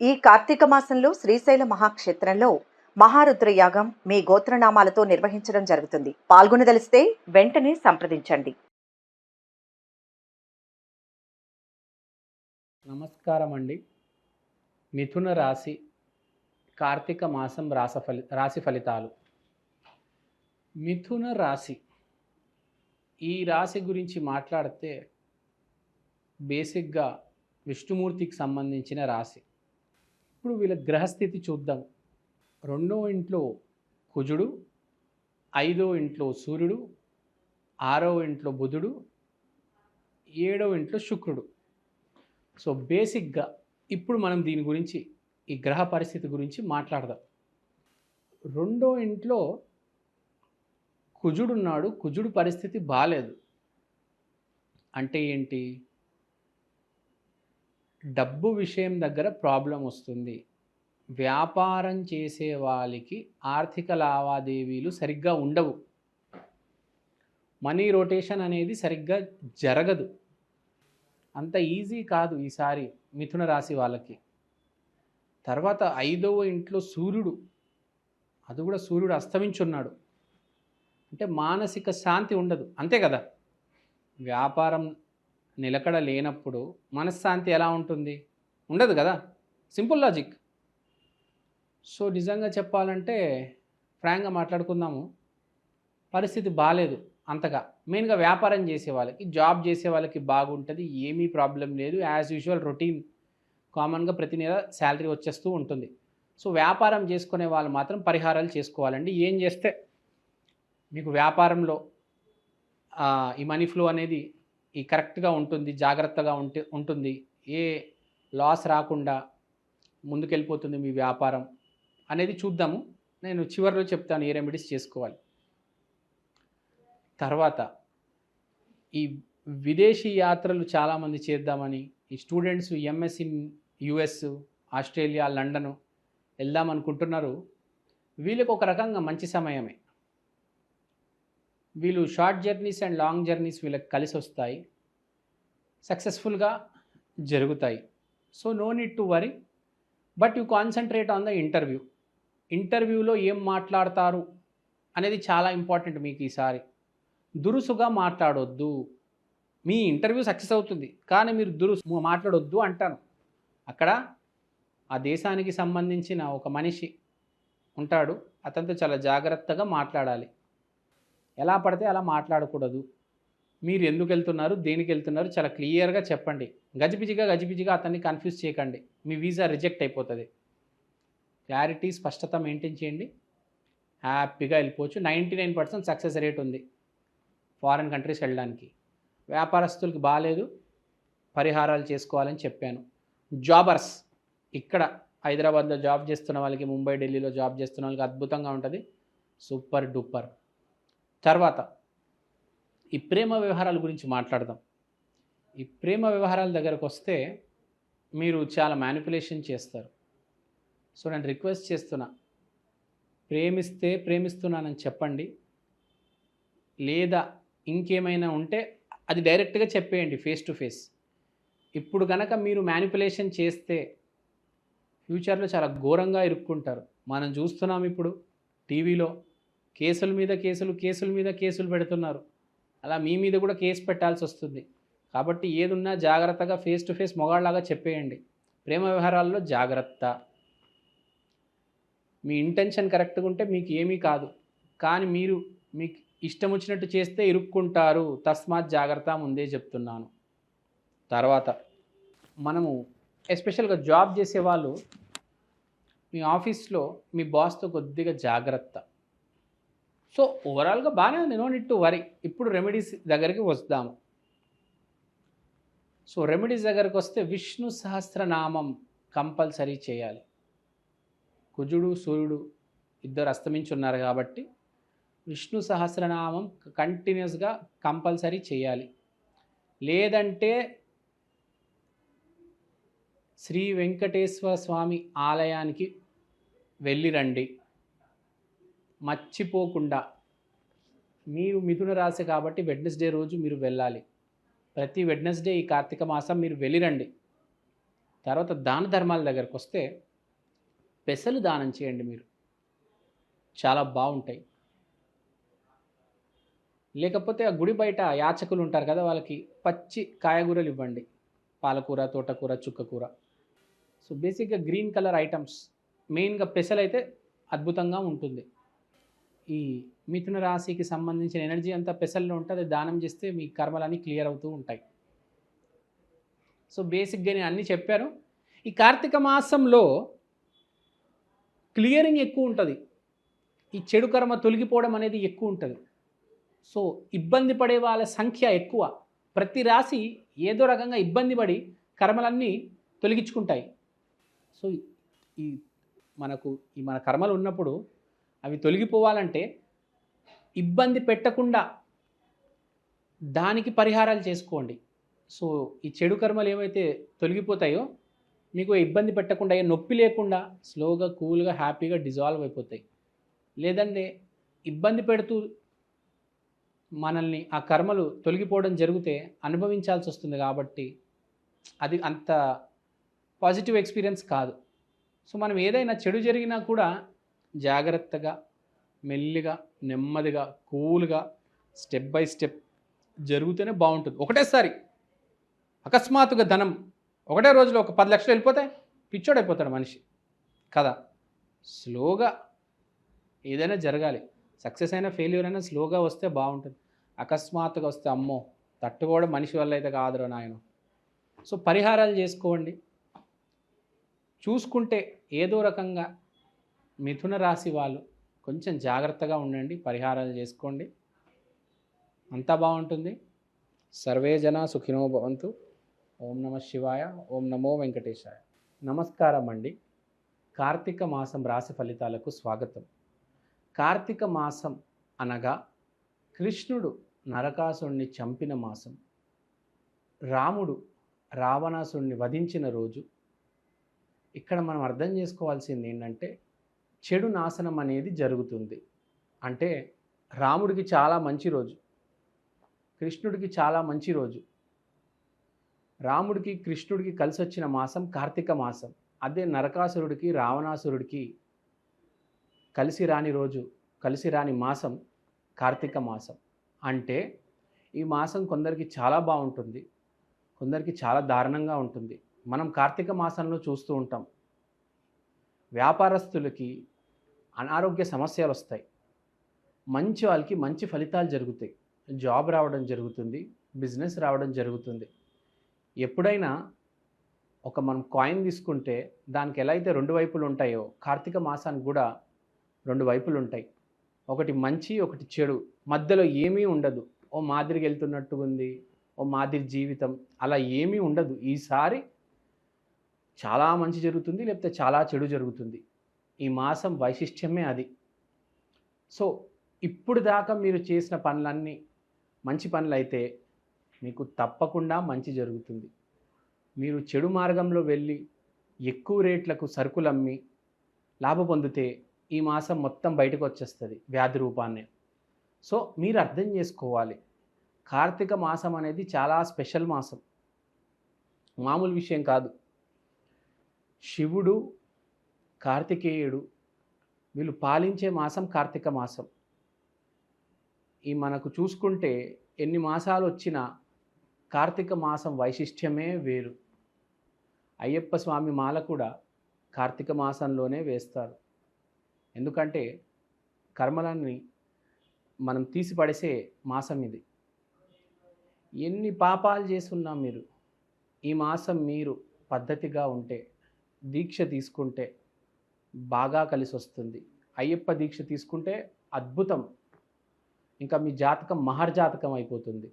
ఈ కార్తీక మాసంలో శ్రీశైల మహాక్షేత్రంలో మహారుద్ర యాగం మీ గోత్రనామాలతో నిర్వహించడం జరుగుతుంది. పాల్గొనదలిస్తే వెంటనే సంప్రదించండి. నమస్కారం అండి. మిథున రాశి కార్తీక మాసం రాశి ఫలితాలు. మిథున రాశి, ఈ రాశి గురించి మాట్లాడితే బేసిక్గా విష్ణుమూర్తికి సంబంధించిన రాశి. ఇప్పుడు వీళ్ళ గ్రహస్థితి చూద్దాం. 2వ ఇంట్లో కుజుడు, 5వ ఇంట్లో సూర్యుడు, 6వ ఇంట్లో బుధుడు, 7వ ఇంట్లో శుక్రుడు. సో బేసిక్గా ఇప్పుడు మనం దీని గురించి, ఈ గ్రహ పరిస్థితి గురించి మాట్లాడదాం. 2వ ఇంట్లో కుజుడు ఉన్నాడు. కుజుడు పరిస్థితి బాలేదు. అంటే ఏంటి? డబ్బు విషయం దగ్గర ప్రాబ్లం వస్తుంది. వ్యాపారం చేసే వాళ్ళకి ఆర్థిక లావాదేవీలు సరిగ్గా ఉండవు. మనీ రొటేషన్ అనేది సరిగ్గా జరగదు. అంత ఈజీ కాదు ఈసారి మిథున రాశి వాళ్ళకి. తర్వాత 5వ ఇంట్లో సూర్యుడు, అది కూడా సూర్యుడు అస్తమించున్నాడు. అంటే మానసిక శాంతి ఉండదు, అంతే కదా. వ్యాపారం నిలకడ లేనప్పుడు మనశ్శాంతి ఎలా ఉంటుంది? ఉండదు కదా. Simple logic. సో నిజంగా చెప్పాలంటే ఫ్రాంక్గా మాట్లాడుకుందాము, పరిస్థితి బాగాలేదు అంతగా. మెయిన్గా వ్యాపారం చేసే వాళ్ళకి, జాబ్ చేసే వాళ్ళకి బాగుంటుంది, ఏమీ ప్రాబ్లం లేదు. యాజ్ యూజువల్ రొటీన్ కామన్గా ప్రతి నెల శాలరీ వచ్చేస్తూ ఉంటుంది. సో వ్యాపారం చేసుకునే వాళ్ళు మాత్రం పరిహారాలు చేసుకోవాలండి. ఏం చేస్తే మీకు వ్యాపారంలో ఈ మనీ ఫ్లో అనేది ఈ కరెక్ట్గా ఉంటుంది, జాగ్రత్తగా ఉంటుంది, ఏ లాస్ రాకుండా ముందుకెళ్ళిపోతుంది మీ వ్యాపారం అనేది చూద్దాము. నేను చివరిలో చెప్తాను ఏ రెమెడీస్ చేసుకోవాలి. తర్వాత ఈ విదేశీ యాత్రలు చాలామంది చేద్దామని, ఈ students MS in US, Australia, London వెళ్దామనుకుంటున్నారు. వీళ్ళకి ఒక రకంగా మంచి సమయమే. వీళ్ళు short journeys and long journeys వీళ్ళకి కలిసి వస్తాయి, సక్సెస్ఫుల్గా జరుగుతాయి. So no need to worry, but you concentrate on the interview. ఇంటర్వ్యూలో ఏం మాట్లాడతారు అనేది చాలా ఇంపార్టెంట్ మీకు ఈసారి. దురుసుగా మాట్లాడొద్దు. మీ ఇంటర్వ్యూ సక్సెస్ అవుతుంది, కానీ మీరు దురుసు మాట్లాడొద్దు అంటాను. అక్కడ ఆ దేశానికి సంబంధించిన ఒక మనిషి ఉంటాడు, అతనితో చాలా జాగ్రత్తగా మాట్లాడాలి. ఎలా పడితే అలా మాట్లాడకూడదు. మీరు ఎందుకు వెళ్తున్నారు, దేనికి వెళ్తున్నారు చాలా క్లియర్గా చెప్పండి. గజిబిజిగా అతన్ని కన్ఫ్యూజ్ చేయకండి. మీ వీసా రిజెక్ట్ అయిపోతుంది. క్లారిటీ, స్పష్టత మెయింటైన్ చేయండి, హ్యాపీగా వెళ్ళిపోవచ్చు. 99% సక్సెస్ రేట్ ఉంది ఫారిన్ కంట్రీస్ వెళ్ళడానికి. వ్యాపారస్తులకి బాగాలేదు, పరిహారాలు చేసుకోవాలని చెప్పాను. జాబర్స్, ఇక్కడ హైదరాబాద్లో జాబ్ చేస్తున్న వాళ్ళకి, ముంబై, ఢిల్లీలో జాబ్ చేస్తున్న వాళ్ళకి అద్భుతంగా ఉంటుంది, సూపర్ డూపర్. తర్వాత ఈ ప్రేమ వ్యవహారాల గురించి మాట్లాడదాం. ఈ ప్రేమ వ్యవహారాల దగ్గరకు వస్తే మీరు చాలా మ్యానిపులేషన్ చేస్తారు. సో నేను రిక్వెస్ట్ చేస్తున్నా, ప్రేమిస్తే ప్రేమిస్తున్నానని చెప్పండి, లేదా ఇంకేమైనా ఉంటే అది డైరెక్ట్గా చెప్పేయండి, ఫేస్ టు ఫేస్. ఇప్పుడు కనుక మీరు మ్యానిపులేషన్ చేస్తే ఫ్యూచర్లో చాలా ఘోరంగా ఇరుక్కుంటారు. మనం చూస్తున్నాం ఇప్పుడు టీవీలో కేసుల మీద కేసులు పెడుతున్నారు. అలా మీ మీద కూడా కేసు పెట్టాల్సి వస్తుంది. కాబట్టి ఏదున్నా జాగ్రత్తగా ఫేస్ టు ఫేస్ మొగాళ్ళలాగా చెప్పేయండి. ప్రేమ వ్యవహారాల్లో జాగ్రత్త. మీ ఇంటెన్షన్ కరెక్ట్గా ఉంటే మీకు ఏమీ కాదు, కానీ మీరు మీకు ఇష్టం వచ్చినట్టు చేస్తే ఇరుక్కుంటారు. తస్మాత్ జాగ్రత్త, ముందే చెప్తున్నాను. తర్వాత మనము ఎస్పెషల్గా జాబ్ చేసేవాళ్ళు, మీ ఆఫీస్లో మీ బాస్తో కొద్దిగా జాగ్రత్త. సో ఓవరాల్గా బాగానే ఉంది, నో నీడ్ టు వరీ. ఇప్పుడు రెమెడీస్ దగ్గరికి వస్తాము. సో రెమెడీస్ దగ్గరికి వస్తే విష్ణు సహస్రనామం కంపల్సరీ చేయాలి. కుజుడు, సూర్యుడు ఇద్దరు అస్తమించున్నారు కాబట్టి విష్ణు సహస్రనామం కంటిన్యూస్గా కంపల్సరీ చేయాలి. లేదంటే శ్రీ వెంకటేశ్వర స్వామి ఆలయానికి వెళ్ళిరండి, మర్చిపోకుండా. మీరు మిథున రాశి కాబట్టి వెడ్నెస్డే రోజు మీరు వెళ్ళాలి. ప్రతి వెడ్నెస్డే ఈ కార్తీక మాసం మీరు వెళ్ళిరండి. తర్వాత దాన ధర్మాల దగ్గరకు వస్తే పెసలు దానం చేయండి మీరు, చాలా బాగుంటాయి. లేకపోతే ఆ గుడి బయట యాచకులు ఉంటారు కదా, వాళ్ళకి పచ్చి కాయగూరలు ఇవ్వండి, పాలకూర, తోటకూర, చుక్కకూర. సో బేసిక్గా గ్రీన్ కలర్ ఐటమ్స్, మెయిన్గా పెసలైతే అద్భుతంగా ఉంటుంది. ఈ మిథున రాశికి సంబంధించిన ఎనర్జీ అంతా పెసల్లో ఉంటుంది. దానం చేస్తే మీ కర్మలన్నీ క్లియర్ అవుతూ ఉంటాయి. సో బేసిక్గా నేను అన్నీ చెప్పాను. ఈ కార్తీక మాసంలో క్లియరింగ్ ఎక్కువ ఉంటుంది, ఈ చెడు కర్మ తొలగిపోవడం అనేది ఎక్కువ ఉంటుంది. సో ఇబ్బంది పడే వాళ్ళ సంఖ్య ఎక్కువ. ప్రతి రాశి ఏదో రకంగా ఇబ్బంది పడి కర్మలన్నీ తొలగించుకుంటాయి. సో ఈ మన కర్మలు ఉన్నప్పుడు అవి తొలగిపోవాలంటే ఇబ్బంది పెట్టకుండా దానికి పరిహారాలు చేసుకోండి. సో ఈ చెడు కర్మలు ఏవైతే తొలగిపోతాయో మీకు ఇబ్బంది పెట్టకుండా, నొప్పి లేకుండా స్లోగా, కూల్గా, హ్యాపీగా డిజాల్వ్ అయిపోతాయి. లేదంటే ఇబ్బంది పెడుతూ మనల్ని ఆ కర్మలు తొలగిపోవడం జరిగితే అనుభవించాల్సి వస్తుంది. కాబట్టి అది అంత పాజిటివ్ ఎక్స్పీరియన్స్ కాదు. సో మనం ఏదైనా చెడు జరిగినా కూడా జాగ్రత్తగా, మెల్లిగా, నెమ్మదిగా, కూల్గా, స్టెప్ బై స్టెప్ జరుగుతూనే బాగుంటుంది. ఒకటేసారి అకస్మాత్తుగా ధనం ఒకటే రోజులో ఒక 10 లక్షలు వెళ్ళిపోతే పిచ్చోడైపోతాడు మనిషి కదా. స్లోగా ఏదైనా జరగాలి. సక్సెస్ అయినా ఫెయిల్యూర్ అయినా స్లోగా వస్తే బాగుంటుంది. అకస్మాత్తుగా వస్తే అమ్మో తట్టుకోవడం మనిషి వల్ల అయితే కాదురా నాయన. సో పరిహారాలు చేసుకోండి. చూసుకుంటే ఏదో రకంగా మిథున రాశి వాళ్ళు కొంచెం జాగ్రత్తగా ఉండండి, పరిహారాలు చేసుకోండి, అంతా బాగుంటుంది. సర్వే జన సుఖినో భవంతు. ఓం నమ శివాయ, ఓం నమో వెంకటేశాయ. నమస్కారం అండి. కార్తీక మాసం రాశి ఫలితాలకు స్వాగతం. కార్తీక మాసం అనగా కృష్ణుడు నరకాసురుణ్ణి చంపిన మాసం, రాముడు రావణాసురుణ్ణి వధించిన రోజు. ఇక్కడ మనం అర్థం చేసుకోవాల్సింది ఏంటంటే చెడు నాశనం అనేది జరుగుతుంది. అంటే రాముడికి చాలా మంచి రోజు, కృష్ణుడికి చాలా మంచి రోజు. రాముడికి కృష్ణుడికి కలిసి వచ్చిన మాసం కార్తీక మాసం. అదే నరకాసురుడికి రావణాసురుడికి కలిసి రాని రోజు, కలిసి రాని మాసం కార్తీక మాసం. అంటే ఈ మాసం కొందరికి చాలా బాగుంటుంది, కొందరికి చాలా దారుణంగా ఉంటుంది. మనం కార్తీక మాసంలో చూస్తూ ఉంటాం, వ్యాపారస్తులకి అనారోగ్య సమస్యలు వస్తాయి, మంచి వాళ్ళకి మంచి ఫలితాలు జరుగుతాయి, జాబ్ రావడం జరుగుతుంది, బిజినెస్ రావడం జరుగుతుంది. ఎప్పుడైనా మనం కాయిన్ తీసుకుంటే దానికి ఎలా అయితే 2 వైపులు ఉంటాయో కార్తీక మాసానికి కూడా 2 వైపులు ఉంటాయి. ఒకటి మంచి, ఒకటి చెడు, మధ్యలో ఏమీ ఉండదు. ఓ మాదిరికి వెళ్తున్నట్టుగా ఉంది, ఓ మాదిరి జీవితం, అలా ఏమీ ఉండదు. ఈసారి చాలా మంచి జరుగుతుంది, లేకపోతే చాలా చెడు జరుగుతుంది. ఈ మాసం వైశిష్ట్యమే అది. సో ఇప్పుడు దాకా మీరు చేసిన పనులన్నీ మంచి పనులు అయితే మీకు తప్పకుండా మంచి జరుగుతుంది. మీరు చెడు మార్గంలో వెళ్ళి ఎక్కువ రేట్లకు సరుకులు అమ్మి లాభ పొందితే ఈ మాసం మొత్తం బయటకు వచ్చేస్తుంది వ్యాధి రూపాన్ని. సో మీరు అర్థం చేసుకోవాలి, కార్తీక మాసం అనేది చాలా స్పెషల్ మాసం, మామూలు విషయం కాదు. శివుడు, కార్తికేయుడు వీళ్ళు పాలించే మాసం కార్తీక మాసం. మనకు చూసుకుంటే ఎన్ని మాసాలు వచ్చినా కార్తీక మాసం వైశిష్ట్యమే వేరు. అయ్యప్ప స్వామి మాల కూడా కార్తీక మాసంలోనే వేస్తారు. ఎందుకంటే కర్మలన్నీ మనం తీసిపడేసే మాసం ఇది. ఎన్ని పాపాలు చేస్తున్నా మీరు ఈ మాసం మీరు పద్ధతిగా ఉంటే, దీక్ష తీసుకుంటే బాగా కలిసి వస్తుంది. అయ్యప్ప దీక్ష తీసుకుంటే అద్భుతం, ఇంకా మీ జాతకం మహర్జాతకం అయిపోతుంది.